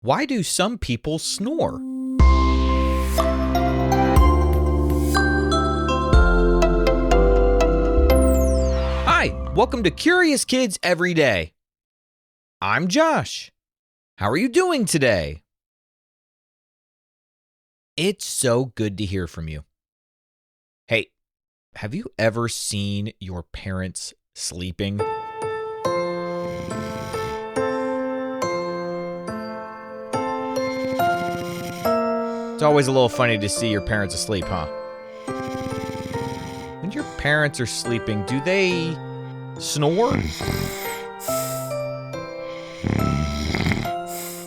Why do some people snore? Hi, welcome to Curious Kids Every Day. I'm Josh. How are you doing today? It's so good to hear from you. Hey, have you ever seen your parents sleeping? It's always a little funny to see your parents asleep, huh? When your parents are sleeping, do they snore?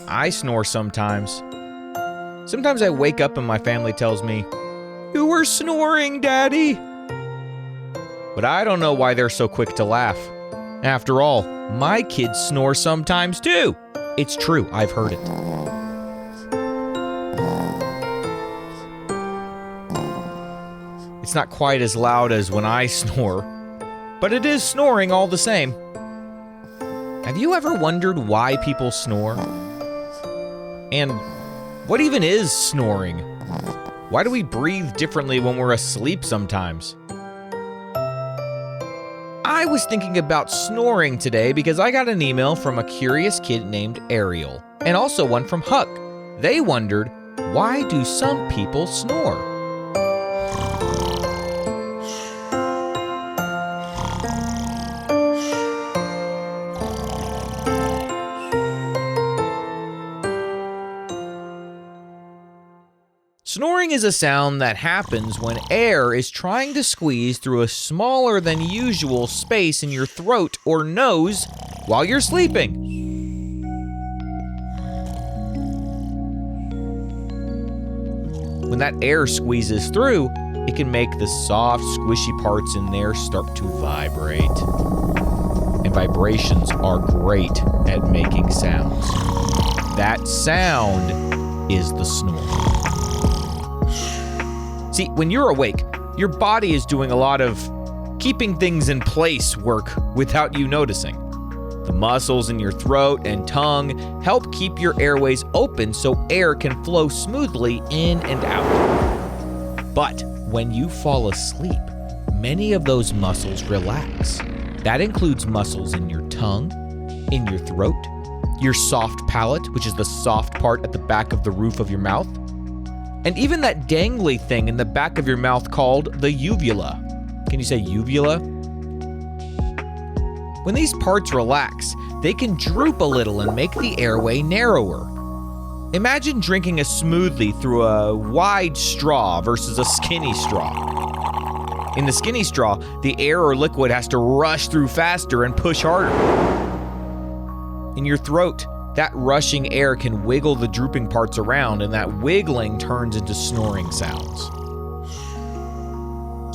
I snore sometimes. Sometimes I wake up and my family tells me, "You were snoring, Daddy." But I don't know why they're so quick to laugh. After all, my kids snore sometimes too. It's true, I've heard it. It's not quite as loud as when I snore, but it is snoring all the same. Have you ever wondered why people snore? And what even is snoring? Why do we breathe differently when we're asleep sometimes? I was thinking about snoring today because I got an email from a curious kid named Ariel, and also one from Huck. They wondered, why do some people snore? Snoring is a sound that happens when air is trying to squeeze through a smaller than usual space in your throat or nose while you're sleeping. When that air squeezes through, it can make the soft, squishy parts in there start to vibrate. And vibrations are great at making sounds. That sound is the snore. See, when you're awake, your body is doing a lot of keeping things in place work without you noticing. The muscles in your throat and tongue help keep your airways open so air can flow smoothly in and out. But when you fall asleep, many of those muscles relax. That includes muscles in your tongue, in your throat, your soft palate, which is the soft part at the back of the roof of your mouth, and even that dangly thing in the back of your mouth called the uvula. Can you say uvula? When these parts relax, they can droop a little and make the airway narrower. Imagine drinking a smoothie through a wide straw versus a skinny straw. In the skinny straw, the air or liquid has to rush through faster and push harder. In your throat, that rushing air can wiggle the drooping parts around, and that wiggling turns into snoring sounds.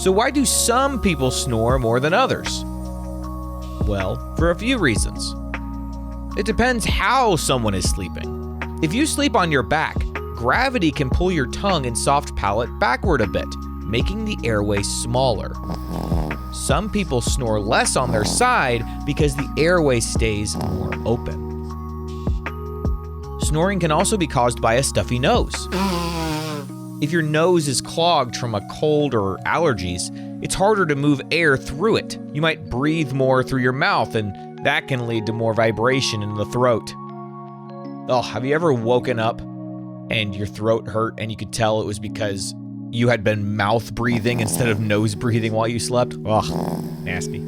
So why do some people snore more than others? Well, for a few reasons. It depends how someone is sleeping. If you sleep on your back, gravity can pull your tongue and soft palate backward a bit, making the airway smaller. Some people snore less on their side because the airway stays more open. Snoring can also be caused by a stuffy nose. If your nose is clogged from a cold or allergies, it's harder to move air through it. You might breathe more through your mouth, and that can lead to more vibration in the throat. Oh, have you ever woken up and your throat hurt and you could tell it was because you had been mouth breathing instead of nose breathing while you slept? Ugh, nasty.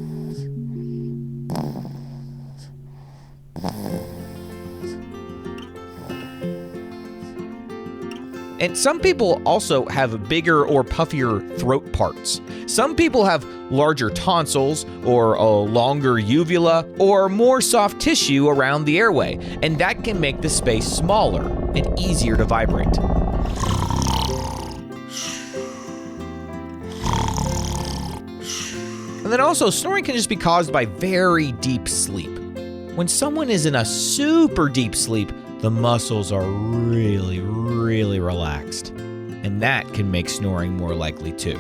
And some people also have bigger or puffier throat parts. Some people have larger tonsils or a longer uvula or more soft tissue around the airway, and that can make the space smaller and easier to vibrate. And then also, snoring can just be caused by very deep sleep. When someone is in a super deep sleep, the muscles are really relaxed, and that can make snoring more likely too.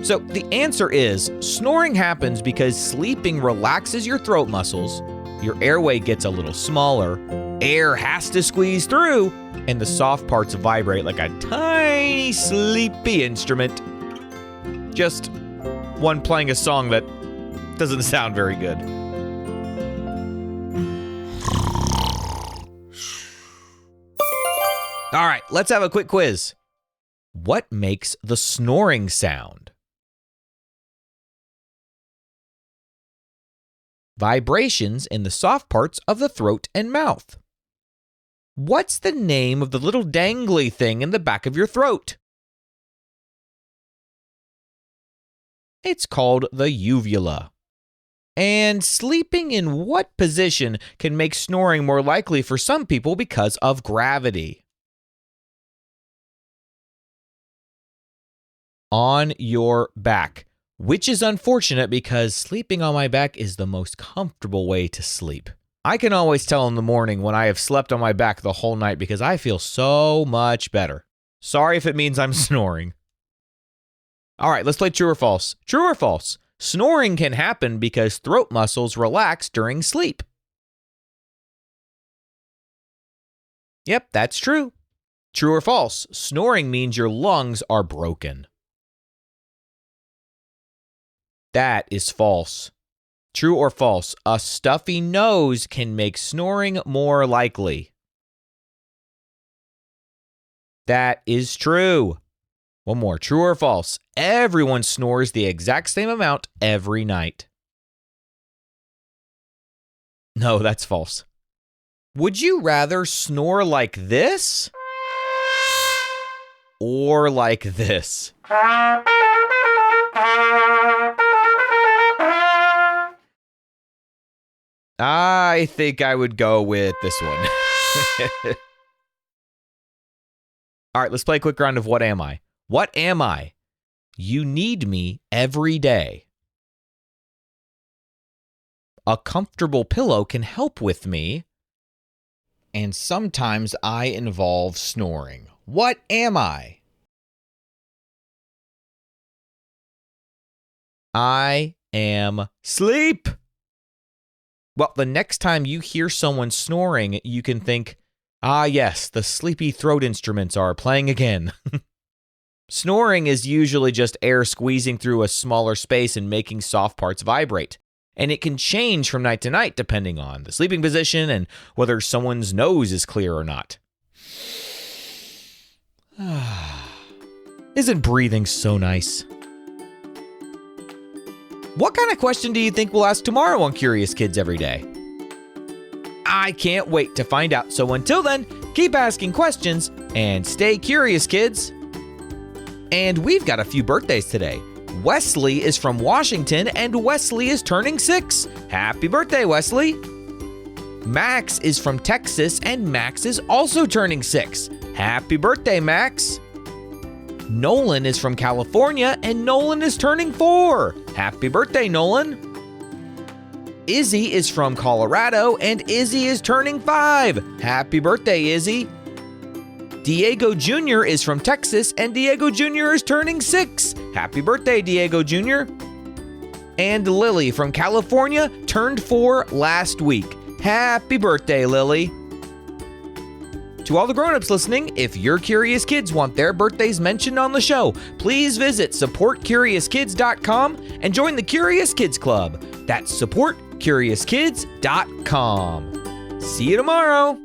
So the answer is, snoring happens because sleeping relaxes your throat muscles, your airway gets a little smaller, Air has to squeeze through, and the soft parts vibrate like a tiny, sleepy instrument. Just one playing a song that doesn't sound very good. All right, let's have a quick quiz. What makes the snoring sound? Vibrations in the soft parts of the throat and mouth. What's the name of the little dangly thing in the back of your throat? It's called the uvula. And sleeping in what position can make snoring more likely for some people because of gravity? On your back, which is unfortunate because sleeping on my back is the most comfortable way to sleep. I can always tell in the morning when I have slept on my back the whole night because I feel so much better. Sorry if it means I'm snoring. All right, let's play true or false. True or false? Snoring can happen because throat muscles relax during sleep. Yep, that's true. True or false? Snoring means your lungs are broken. That is false. True or false? A stuffy nose can make snoring more likely. That is true. One more. True or false? Everyone snores the exact same amount every night. No, that's false. Would you rather snore like this or like this? I think I would go with this one. All right, let's play a quick round of What Am I? What am I? You need me every day. A comfortable pillow can help with me. And sometimes I involve snoring. What am I? I am sleep. Well, the next time you hear someone snoring, you can think, ah, yes, the sleepy throat instruments are playing again. Snoring is usually just air squeezing through a smaller space and making soft parts vibrate. And it can change from night to night depending on the sleeping position and whether someone's nose is clear or not. Isn't breathing so nice? What kind of question do you think we'll ask tomorrow on Curious Kids Every Day? I can't wait to find out. So until then, keep asking questions and stay curious, kids. And we've got a few birthdays today. Wesley is from Washington, and Wesley is turning 6. Happy birthday, Wesley. Max is from Texas, and Max is also turning 6. Happy birthday, Max. Nolan is from California, and Nolan is turning 4. Happy birthday, Nolan. Izzy is from Colorado, and Izzy is turning 5. Happy birthday, Izzy. Diego Jr. is from Texas, and Diego Jr. is turning 6. Happy birthday, Diego Jr. And Lily from California turned 4 last week. Happy birthday, Lily. To all the grown-ups listening, if your curious kids want their birthdays mentioned on the show, please visit supportcuriouskids.com and join the Curious Kids Club. That's supportcuriouskids.com. See you tomorrow.